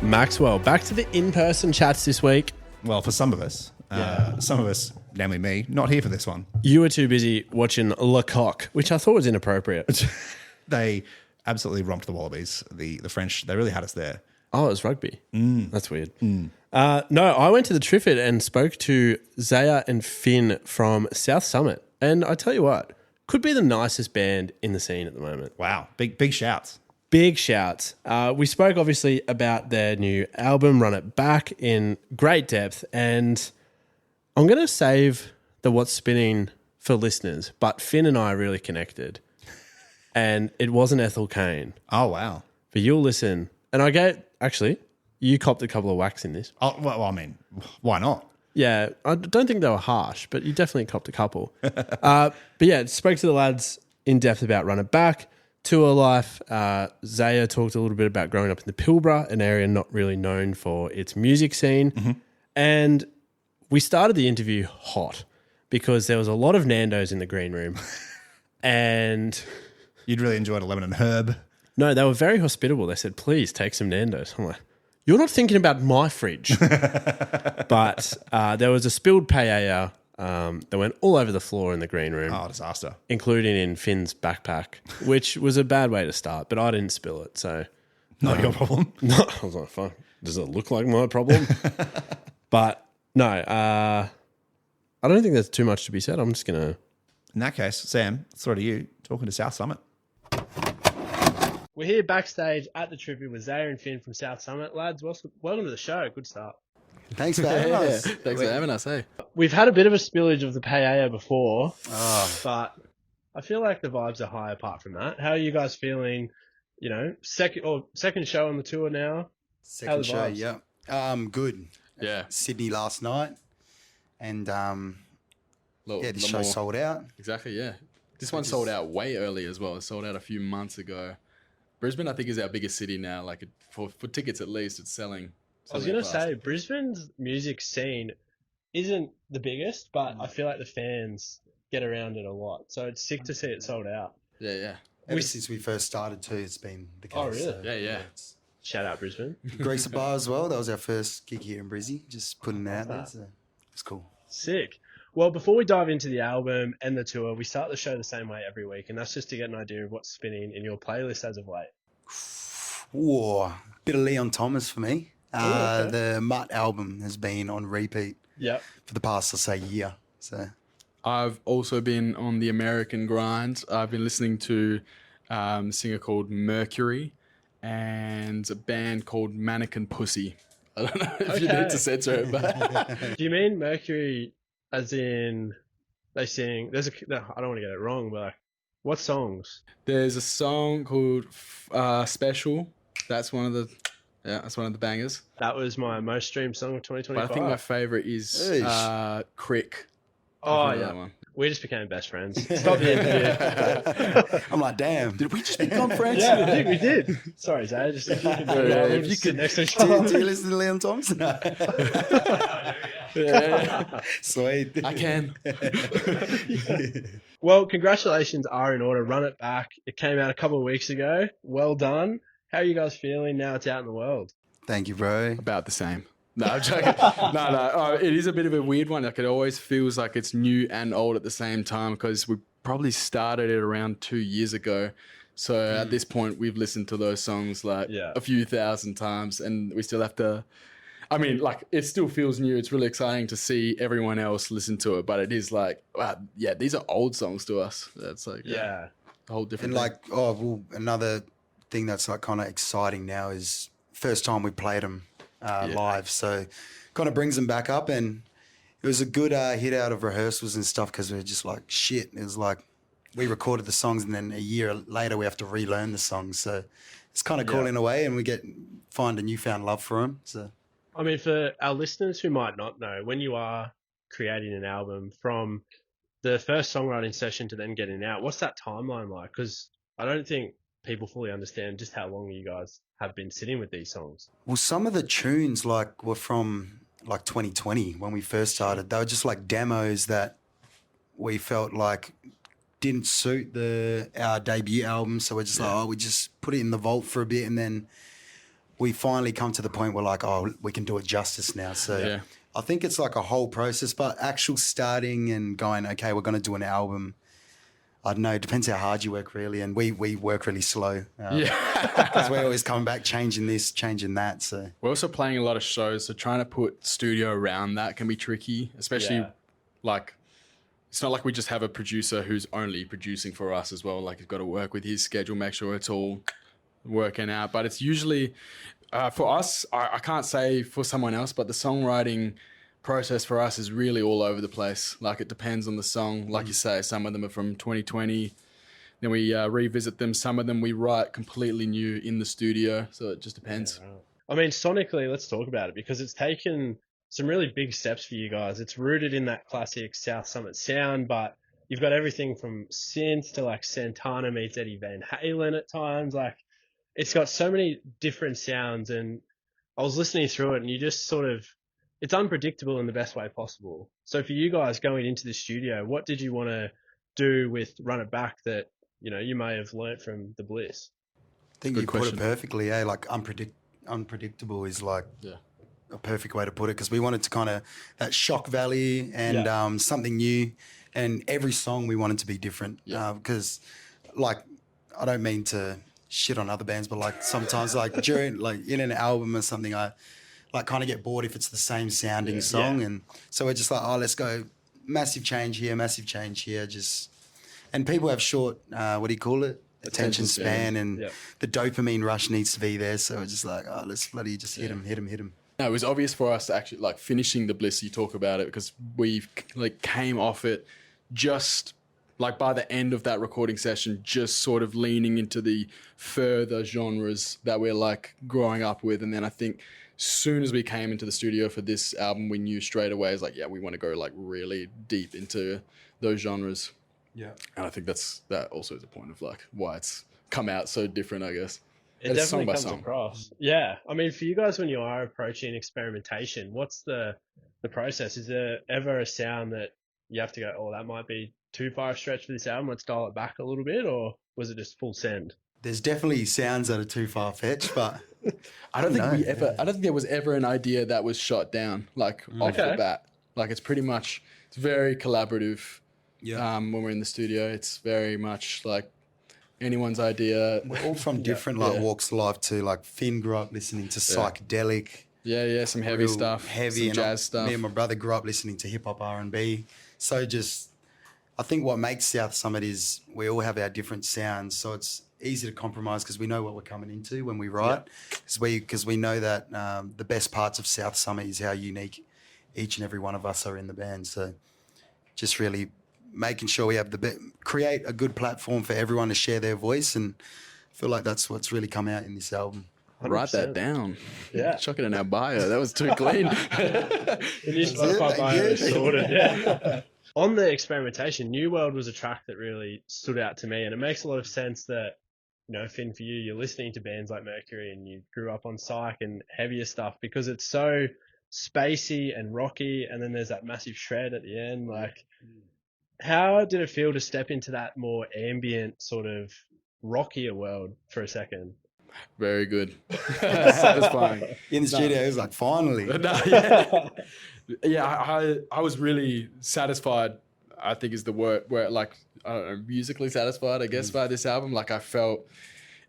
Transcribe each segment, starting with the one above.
Maxwell, back to the in-person chats this week. Well, for some of us, namely me, not here for this one. You were too busy watching Le Coq, which I thought was inappropriate. They absolutely romped the Wallabies. The French, they really had us there. Oh, it was rugby. That's weird. No, I went to the Triffid and spoke to Zaya and Fynn from South Summit. And I tell you what, could be the nicest band in the scene at the moment. Wow, big shouts. Big shouts. We spoke obviously about their new album, Run It Back, in great depth. And I'm going to save the What's Spinning for listeners, but Fynn and I really connected. And it wasn't Ethel Cain. Oh, wow. But you'll listen. And actually, you copped a couple of whacks in this. Oh, well, I mean, why not? Yeah, I don't think they were harsh, but you definitely copped a couple. But yeah, spoke to the lads in depth about Run It Back, tour life. Zaya talked a little bit about growing up in the Pilbara, an area not really known for its music scene. Mm-hmm. And we started the interview hot because there was a lot of Nando's in the green room. And you'd really enjoyed a lemon and herb. No, they were very hospitable. They said, please take some Nando's. I'm like, you're not thinking about my fridge. But there was a spilled paella that went all over the floor in the green room. Oh, disaster. Including in Finn's backpack, which was a bad way to start, but I didn't spill it. So not your problem. No, I was like, fine. Does it look like my problem? But no, I don't think there's too much to be said. I'm just going to... In that case, Sam, let's throw to you, talking to South Summit. We're here backstage at the Trippy with Zaya and Fynn from South Summit. Lads, welcome to the show. Good start. Thanks for having us. Thanks for having us, hey. We've had a bit of a spillage of the paella before, but I feel like the vibes are high apart from that. How are you guys feeling, second show on the tour now? Second show, yeah. Good. Yeah. Sydney last night, and the show sold out. Exactly, yeah. This one sold out way early as well. It sold out a few months ago. Brisbane, I think, is our biggest city now. Like for tickets, at least, it's selling. I was going to say, Brisbane's music scene isn't the biggest, but I feel like the fans get around it a lot. So it's sick to see it sold out. Yeah, yeah. Ever since we first started too, it's been the case. Oh, really? So, yeah. Shout out Brisbane. Greaser Bar as well. That was our first gig here in Brizzy. Just putting it out there. So it's cool. Sick. Well, before we dive into the album and the tour, we start the show the same way every week, and that's just to get an idea of what's spinning in your playlist as of late. Whoa, bit of Leon Thomas for me. Okay. The Mutt album has been on repeat for the past, let's say, year. So I've also been on the American grind. I've been listening to a singer called Mercury and a band called Mannequin Pussy. I don't know if you need to censor it, but... Do you mean Mercury as in they sing... I don't want to get it wrong, but what songs? There's a song called Special. That's one of the bangers. That was my most streamed song of 2025. But I think my favourite is Crick. Oh, yeah. That one. We just became best friends. Stop the interview. I'm like, damn, did we just become friends? Yeah, I think we did. Sorry, Zay. Just if you could if you could next to each do other. you listen to Leon Thompson? No. Sweet. I can. Well, congratulations are in order. Run It Back. It came out a couple of weeks ago. Well done. How are you guys feeling now it's out in the world? Thank you, bro. About the same. No, I'm joking. No. Oh, it is a bit of a weird one. Like, it always feels like it's new and old at the same time because we probably started it around 2 years ago. So at this point, we've listened to those songs a few thousand times, and we still have to... I mean, like, it still feels new. It's really exciting to see everyone else listen to it, but it is like, wow, yeah, these are old songs to us. That's like a whole different thing. Another thing that's like kind of exciting now is first time we played them live, so kind of brings them back up, and it was a good hit out of rehearsals and stuff because we were just like, shit, it was like we recorded the songs and then a year later we have to relearn the songs, so it's kind of cool in a way, and we find a newfound love for them. So I mean, for our listeners who might not know, when you are creating an album from the first songwriting session to then getting out, what's that timeline like? Because I don't think people fully understand just how long you guys have been sitting with these songs. Well, some of the tunes were from 2020 when we first started. They were just like demos that we felt like didn't suit our debut album. So we're just we just put it in the vault for a bit, and then we finally come to the point where like, oh, we can do it justice now. So I think it's like a whole process, but actual starting and going, okay, we're going to do an album. I don't know. It depends how hard you work, really. And we work really slow. Because we're always coming back, changing this, changing that. So we're also playing a lot of shows. So trying to put studio around that can be tricky, especially like, it's not like we just have a producer who's only producing for us as well. Like he's got to work with his schedule, make sure it's all working out. But it's usually, for us, I can't say for someone else, but the songwriting process for us is really all over the place. Like it depends on the song. Like you say, some of them are from 2020. Then we revisit them. Some of them we write completely new in the studio. So it just depends. Yeah, right. I mean, sonically, let's talk about it because it's taken some really big steps for you guys. It's rooted in that classic South Summit sound, but you've got everything from synth to like Santana meets Eddie Van Halen at times. Like it's got so many different sounds, and I was listening through it and you just sort of, it's unpredictable in the best way possible. So for you guys going into the studio, what did you want to do with Run It Back that, you know, you may have learnt from The Bliss? I think you put it perfectly, eh? Like unpredictable is like a perfect way to put it, because we wanted to kind of that shock value and something new, and every song we wanted to be different because like, I don't mean to shit on other bands, but like sometimes like during like in an album or something, I like kind of get bored if it's the same sounding song. And so we're just like, oh, let's go massive change here. Just, and people have short, what do you call it? Attention span. And the dopamine rush needs to be there. So we're just like, oh, let's bloody just hit him. No, it was obvious for us to actually like finishing The Bliss. You talk about it because we like came off it just like by the end of that recording session, just sort of leaning into the further genres that we're like growing up with. And then I think soon as we came into the studio for this album, we knew straight away, it's like, yeah, we want to go like really deep into those genres. Yeah. And I think that also is a point of like why it's come out so different, I guess. It definitely comes across. Yeah. I mean, for you guys, when you are approaching experimentation, what's the process? Is there ever a sound that you have to go, oh, that might be too far a stretch for this album, let's dial it back a little bit? Or was it just full send? There's definitely sounds that are too far fetched, but I don't think there was ever an idea that was shot down like off the bat. Like it's very collaborative. Yeah. When we're in the studio, it's very much like anyone's idea. We're all from different walks of life too. Like Fynn grew up listening to psychedelic. Yeah, some heavy stuff, some jazz stuff. Me and my brother grew up listening to hip hop, R&B. So I think what makes South Summit is we all have our different sounds. So it's easy to compromise because we know what we're coming into when we write. Because we know that the best parts of South Summit is how unique each and every one of us are in the band. So just really making sure we have create a good platform for everyone to share their voice, and I feel like that's what's really come out in this album. 100%. Write that down. Yeah. Chuck it in our bio. That was too clean. It is Spotify bio is sorted. Yeah. On the experimentation, New World was a track that really stood out to me, and it makes a lot of sense that, you know, Fynn, for you're listening to bands like Mercury and you grew up on psych and heavier stuff because it's so spacey and rocky, and then there's that massive shred at the end. Like, how did it feel to step into that more ambient sort of rockier world for a second? Very good. Satisfying. In the studio, it was like, finally. I was really satisfied, I think is the word, where like, I don't know, musically satisfied, I guess, by this album. Like I felt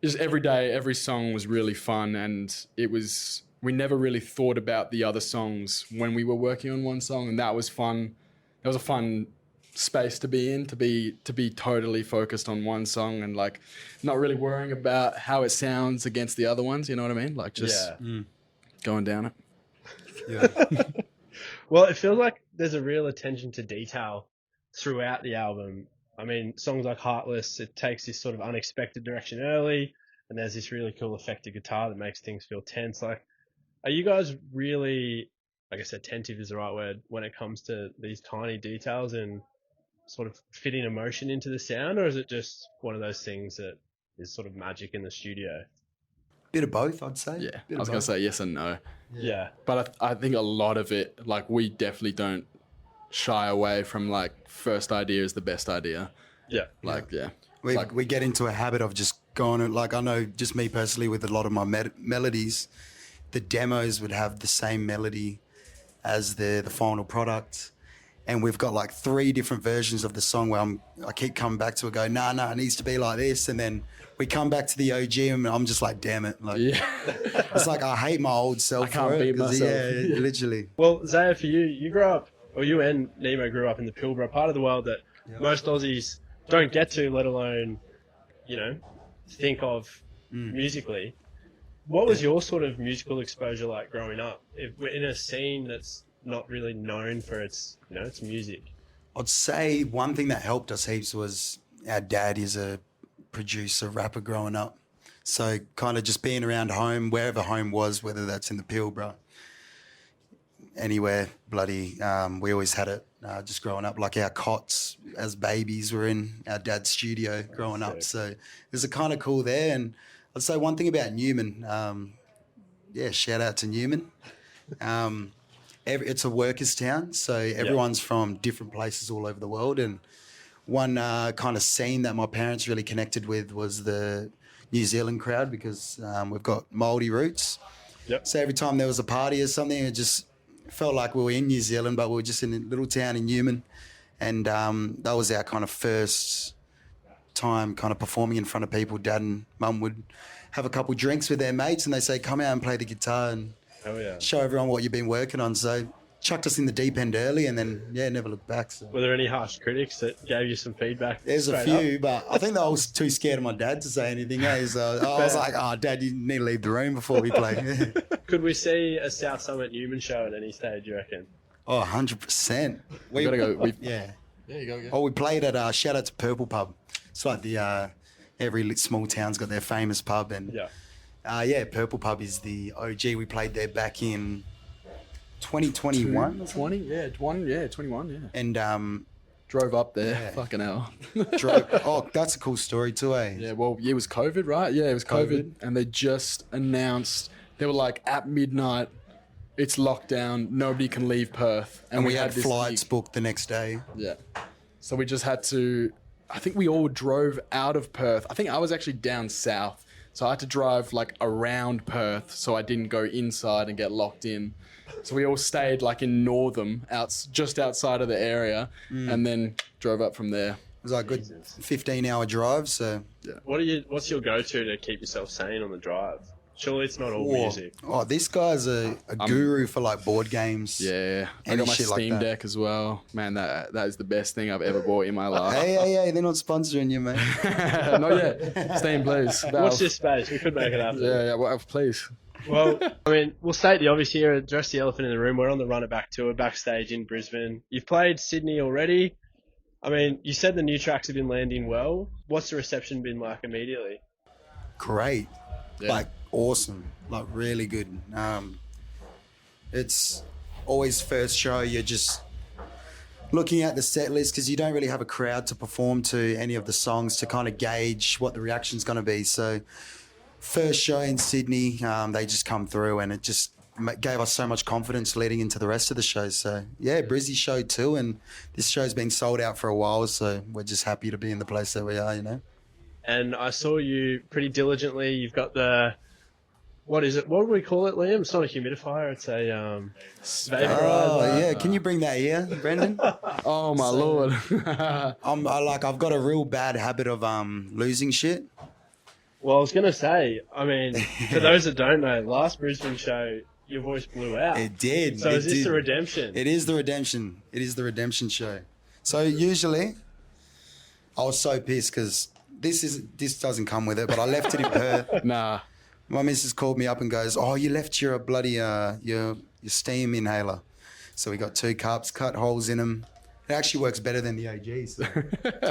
just every day, every song was really fun, and we never really thought about the other songs when we were working on one song, and that was fun. That was a fun space to be in, to be totally focused on one song and like not really worrying about how it sounds against the other ones, you know what I mean? Like just going down it. Yeah. Well, it feels like there's a real attention to detail throughout the album. I mean, songs like Heartless, it takes this sort of unexpected direction early, and there's this really cool effective guitar that makes things feel tense. Like, are you guys really, I guess attentive is the right word, when it comes to these tiny details and sort of fitting emotion into the sound, or is it just one of those things that is sort of magic in the studio? Bit of both, I'd say. Yeah, I was going to say yes and no. Yeah. But I think a lot of it, like we definitely don't shy away from like first idea is the best idea. Yeah. Like, We get into a habit of just going, like I know just me personally with a lot of my melodies, the demos would have the same melody as the final product. And we've got like 3 different versions of the song where I keep coming back to it, go, nah, it needs to be like this. And then we come back to the OG and I'm just like, damn it. Like, it's like I hate my old self. I can't for it, beat myself. Yeah, literally. Well, Zaya, for you grew up, or you and Nemo grew up in the Pilbara, part of the world that most Aussies don't get to, let alone, think of musically. What was your sort of musical exposure like growing up? If we're in a scene that's not really known for its, its music. I'd say one thing that helped us heaps was our dad is a producer, rapper growing up. So kind of just being around home, wherever home was, whether that's in the Pilbara, anywhere, bloody, we always had it just growing up. Like our cots as babies were in our dad's studio growing up. So there's a kind of cool there. And I'd say one thing about Newman, shout out to Newman. It's a workers' town, so everyone's from different places all over the world. And one kind of scene that my parents really connected with was the New Zealand crowd because we've got Māori roots. Yep. So every time there was a party or something, it just felt like we were in New Zealand, but we were just in a little town in Newman. And that was our kind of first time kind of performing in front of people. Dad and Mum would have a couple drinks with their mates and they say, come out and play the guitar and show everyone what you've been working on. So chucked us in the deep end early and then, never looked back. So. Were there any harsh critics that gave you some feedback? There's a few, but I think that I was too scared of my dad to say anything. So I was like, Dad, you need to leave the room before we play. Could we see a South Summit Newman show at any stage, you reckon? Oh, 100%. We gotta go. Yeah. There you go. Oh, we played at, shout out to Purple Pub. It's like the, every small town's got their famous pub. And Purple Pub is the OG. We played there back in 2021. 21, And drove up there. Fucking hell. That's a cool story too, eh? Yeah, well, it was COVID, right? Yeah, it was COVID. And they just announced, they were like, at midnight, it's lockdown, nobody can leave Perth. And we had flights booked the next day. Yeah. So we just had to, I think we all drove out of Perth. I think I was actually down south. So I had to drive like around Perth so I didn't go inside and get locked in. So we all stayed like in Northam, just outside of the area, and then drove up from there. It was like a good 15-hour drive. So what's your go-to to keep yourself sane on the drive? Surely it's not all music. Oh, this guy's a guru for like board games. Yeah, I got my Steam Deck as well. Man, that is the best thing I've ever bought in my life. Hey, they're not sponsoring you, mate. Not yet. Steam, please. Watch this space. We could make it happen. Yeah, well, please. Well, I mean, we'll state the obvious here, address the elephant in the room. We're on the Run It Back tour, Backstage in Brisbane. You've played Sydney already. I mean, you said the new tracks have been landing well. What's the reception been like immediately? Great. Yeah. Like, awesome. Like, really good. It's always first show, you're just looking at the set list because you don't really have a crowd to perform to any of the songs to kind of gauge what the reaction's going to be. So first show in Sydney, they just come through and it just gave us so much confidence leading into the rest of the shows. So Brizzy show too, and this show's been sold out for a while, so we're just happy to be in the place that we are, And I saw you pretty diligently. You've got the, what is it? What do we call it, Liam? It's not a humidifier. It's a vaporizer. Oh yeah, can you bring that here, Brendan? Oh my lord! I've got a real bad habit of losing shit. Well, I was gonna say, I mean, for those that don't know, last Brisbane show, your voice blew out. It did. So is this the redemption? It is the redemption. It is the redemption show. So usually, I was so pissed because this doesn't come with it, but I left it in Perth. Nah. My missus called me up and goes, "Oh, you left your bloody your steam inhaler." So we got 2 cups, cut holes in them. It actually works better than the OG. So.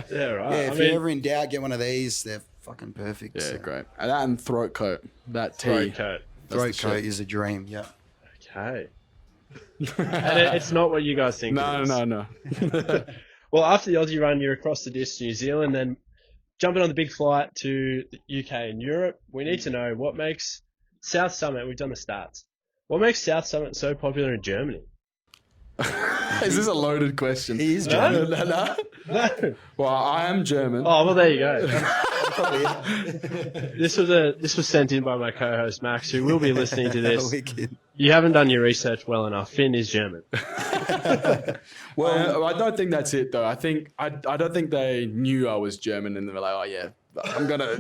Yeah, right. Yeah, if you're ever in doubt, get one of these. They're fucking perfect. Yeah, so. great. And that and throat coat. That tea. Throat coat. Throat coat is a dream. Yeah. Okay. And it's not what you guys think. No. Well, after the Aussie run, you're across the disc to New Zealand, then jumping on the big flight to the UK and Europe. We need to know what makes South Summit, we've done the stats, what makes South Summit so popular in Germany? Is this a loaded question? He is No. German. No. Well, I am German. Oh, well, there you go. This was sent in by my co-host Max, who will be listening to this. Wicked. You haven't done your research well enough. Fynn is German. Well, I don't think that's it though. I don't think they knew I was German and they were like, oh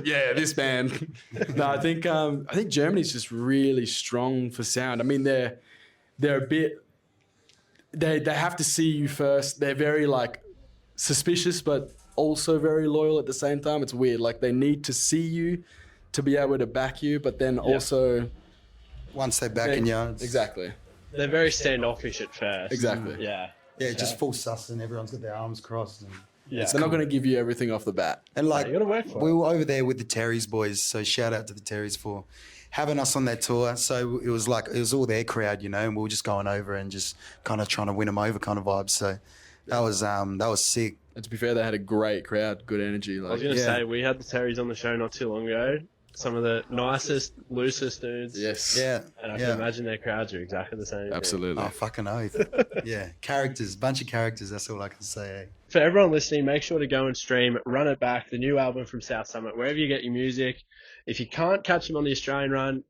yeah, this band. No, I think Germany's just really strong for sound. I mean, they're a bit. They have to see you first. They're very like suspicious, but also very loyal at the same time. It's weird. Like they need to see you to be able to back you, but then also Once they back in yards. exactly. They're very standoffish at first. Exactly. Yeah. Yeah, just full sus and everyone's got their arms crossed. And, Yeah. They're not going to give you everything off the bat. and like, You gotta work for we it. were over there with the Terry's boys, so shout out to the Terry's for having us on their tour. So it was all their crowd, and we were just going over and just kind of trying to win them over kind of vibes. So that was sick. And to be fair, they had a great crowd, good energy. I was Like, going to Yeah. say, we had the Terrys on the show not too long ago. Some of the nicest, loosest dudes. yes, Yeah. And I can imagine their crowds are exactly the same. absolutely. Oh, fucking oath. Yeah. Characters, bunch of characters. That's all I can say. For everyone listening, make sure to go and stream Run It Back, the new album from South Summit, wherever you get your music. If you can't catch them on the Australian run,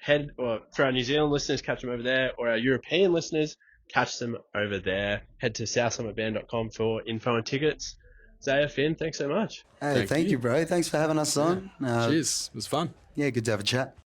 for our New Zealand listeners, catch them over there, or our European listeners, catch them over there. Head to southsummitband.com for info and tickets. Zaya, Fynn, thanks so much. Hey, thank you, bro. Thanks for having us on. Cheers, it was fun. Yeah, good to have a chat.